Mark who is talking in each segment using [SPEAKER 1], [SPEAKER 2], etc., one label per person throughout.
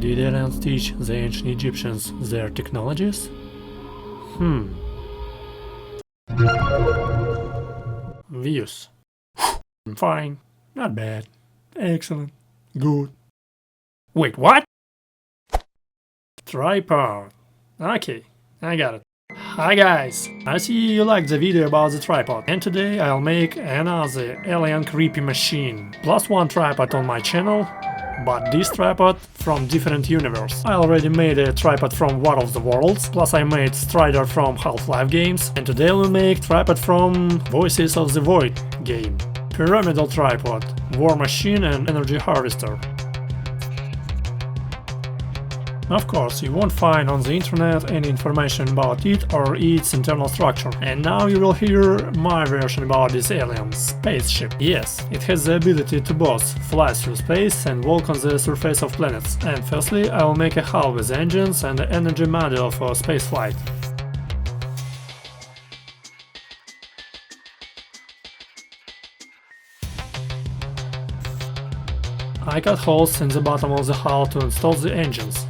[SPEAKER 1] Did aliens teach the ancient Egyptians their technologies? Views. Fine. Not bad. Excellent. Good. Wait, what? Tripod. Okay, I got it. Hi guys, I see you liked the video about the tripod, and today I'll make another alien creepy machine. Plus one tripod on my channel, but this tripod from different universe. I already made a tripod from War of the Worlds, plus I made Strider from Half-Life games, and today we'll make tripod from Voices of the Void game. Pyramidal tripod, war machine and energy harvester. Of course, you won't find on the internet any information about it or its internal structure. And now you will hear my version about this alien spaceship. Yes, it has the ability to both fly through space and walk on the surface of planets. And firstly, I will make a hull with engines and the energy module for spaceflight. I cut holes in the bottom of the hull to install the engines.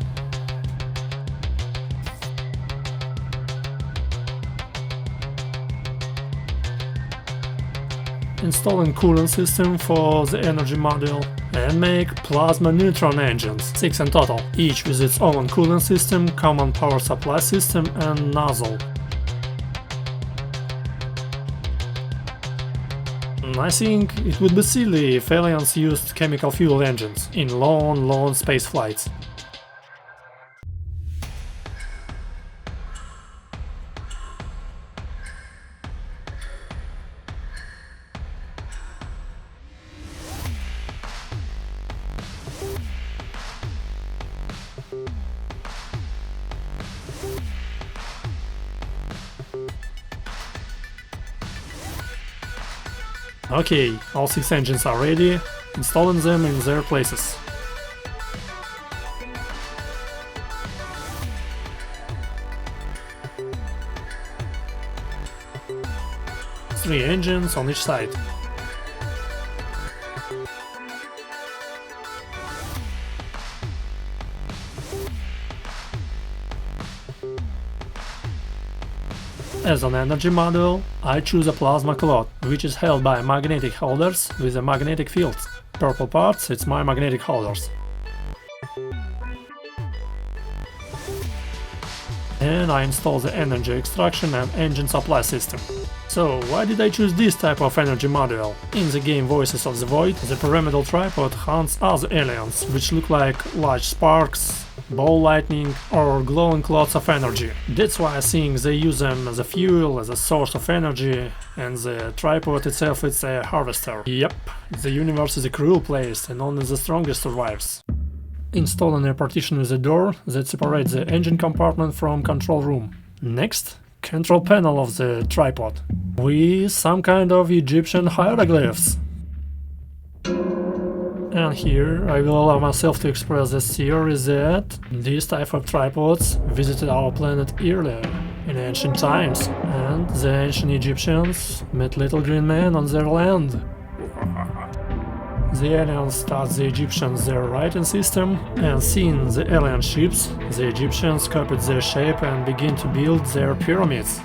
[SPEAKER 1] Installing coolant system for the energy module, and make plasma neutron engines, 6 in total, each with its own coolant system, common power supply system and nozzle. I think it would be silly if aliens used chemical fuel engines in long space flights. Okay, all 6 engines are ready, installing them in their places. Three engines on each side. As an energy module, I choose a plasma cloth, which is held by magnetic holders with a magnetic field. Purple parts, it's my magnetic holders. And I install the energy extraction and engine supply system. So, why did I choose this type of energy module? In the game Voices of the Void, the pyramidal tripod hunts other aliens, which look like large sparks, ball lightning or glowing clouds of energy. That's why I think they use them as a fuel, as a source of energy, and the tripod itself is a harvester. Yep, the universe is a cruel place and only the strongest survives. Installing a partition with a door that separates the engine compartment from control room. Next, control panel of the tripod with some kind of Egyptian hieroglyphs. And here I will allow myself to express the theory that these type of tripods visited our planet earlier, in ancient times, and the ancient Egyptians met little green men on their land. The aliens taught the Egyptians their writing system, and seeing the alien ships, the Egyptians copied their shape and began to build their pyramids.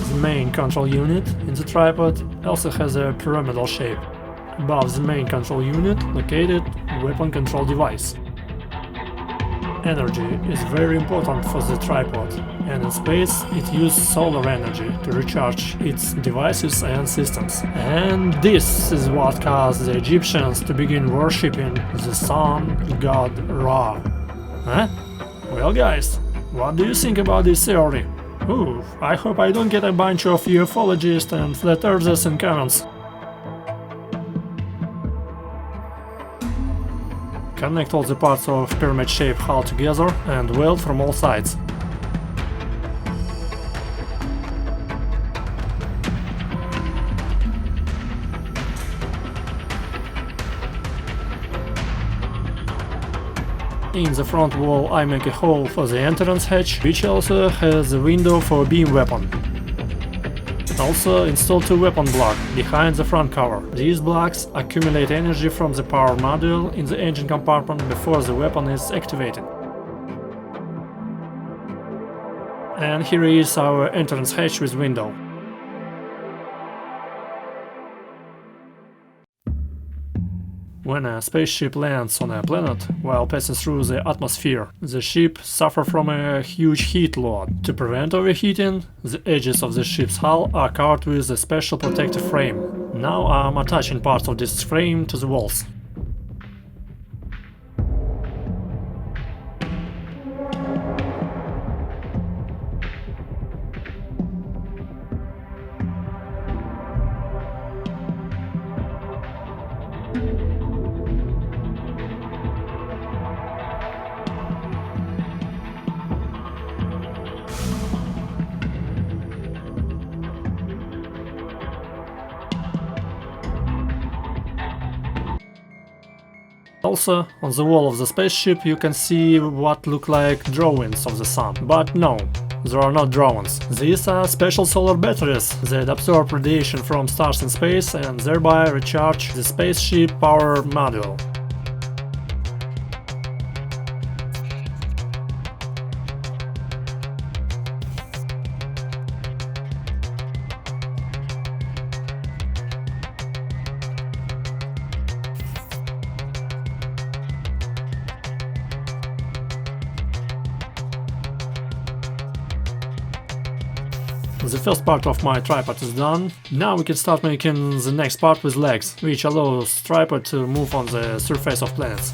[SPEAKER 1] The main control unit in the tripod also has a pyramidal shape. Above the main control unit, located weapon control device. Energy is very important for the tripod, and in space it uses solar energy to recharge its devices and systems. And this is what caused the Egyptians to begin worshipping the sun god Ra. Huh? Well guys, what do you think about this theory? Ooh, I hope I don't get a bunch of ufologists and flat earthers in comments. Connect all the parts of pyramid-shaped hull together and weld from all sides. In the front wall I make a hole for the entrance hatch, which also has a window for beam weapon. Also install two weapon blocks behind the front cover. These blocks accumulate energy from the power module in the engine compartment before the weapon is activated. And here is our entrance hatch with window. When a spaceship lands on a planet while passing through the atmosphere, the ship suffers from a huge heat load. To prevent overheating, the edges of the ship's hull are covered with a special protective frame. Now I'm attaching parts of this frame to the walls. Also, on the wall of the spaceship you can see what look like drawings of the sun. But no, there are not drawings. These are special solar batteries that absorb radiation from stars in space and thereby recharge the spaceship power module. The first part of my tripod is done. Now we can start making the next part with legs, which allows tripod to move on the surface of planets.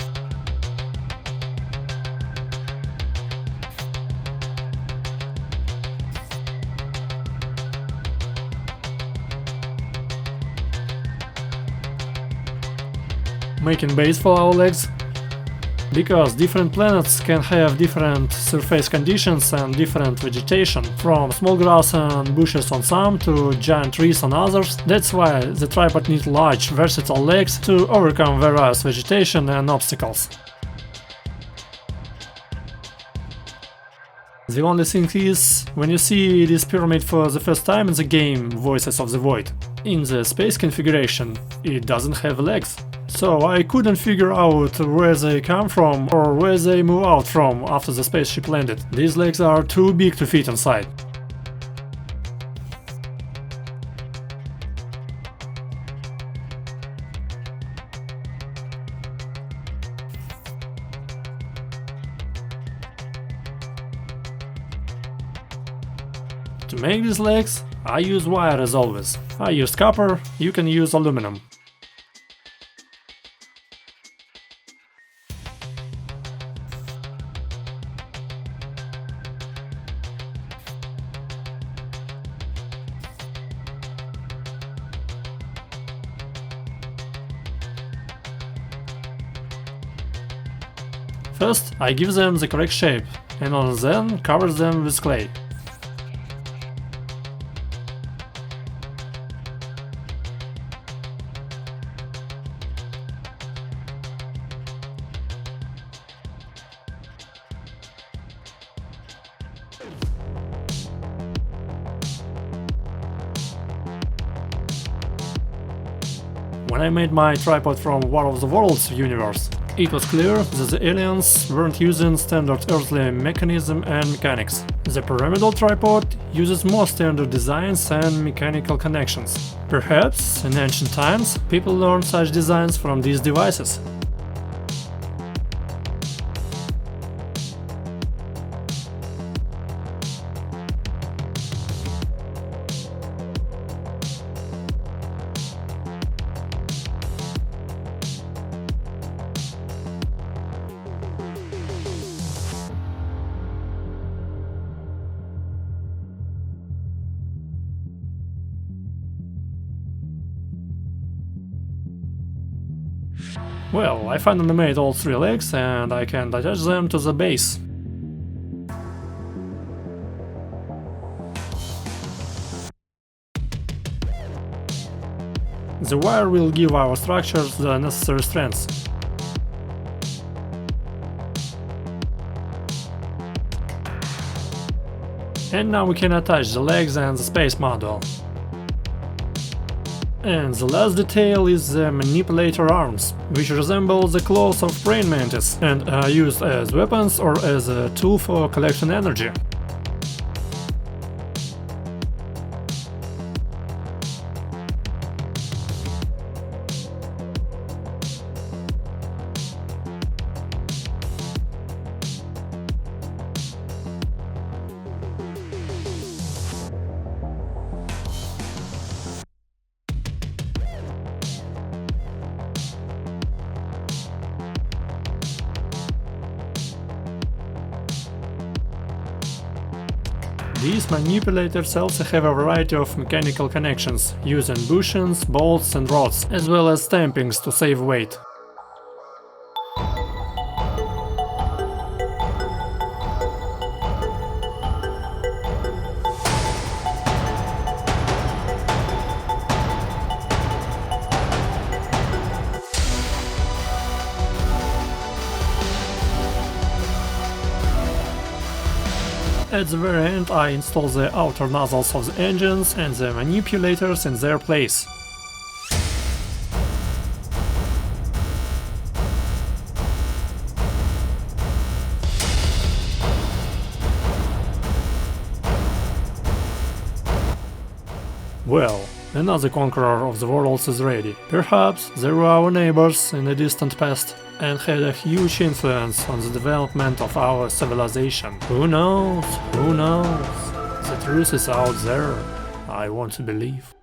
[SPEAKER 1] Making base for our legs. Because different planets can have different surface conditions and different vegetation, from small grass and bushes on some to giant trees on others. That's why the tripod needs large, versatile legs to overcome various vegetation and obstacles. The only thing is, when you see this pyramid for the first time in the game Voices of the Void, in the space configuration it doesn't have legs. So I couldn't figure out where they come from or where they move out from after the spaceship landed. These legs are too big to fit inside. To make these legs, I use wire as always. I used copper, you can use aluminum. First, I give them the correct shape, and then cover them with clay. When I made my tripod from War of the Worlds universe, it was clear that the aliens weren't using standard earthly mechanism and mechanics. The pyramidal tripod uses more standard designs and mechanical connections. Perhaps, in ancient times, people learned such designs from these devices. Well, I finally made all three legs and I can attach them to the base. The wire will give our structures the necessary strength. And now we can attach the legs and the space module. And the last detail is the manipulator arms, which resemble the claws of praying mantis and are used as weapons or as a tool for collecting energy. These manipulators also have a variety of mechanical connections, using bushings, bolts and rods, as well as stampings to save weight. At the very end I install the outer nozzles of the engines and the manipulators in their place. Well, another conqueror of the worlds is ready. Perhaps they were our neighbors in the distant past and had a huge influence on the development of our civilization. Who knows? Who knows? The truth is out there. I want to believe.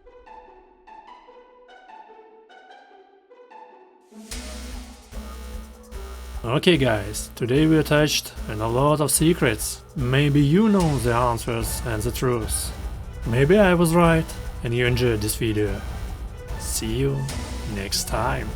[SPEAKER 1] Okay guys, today we touched on a lot of secrets. Maybe you know the answers and the truth. Maybe I was right and you enjoyed this video. See you next time.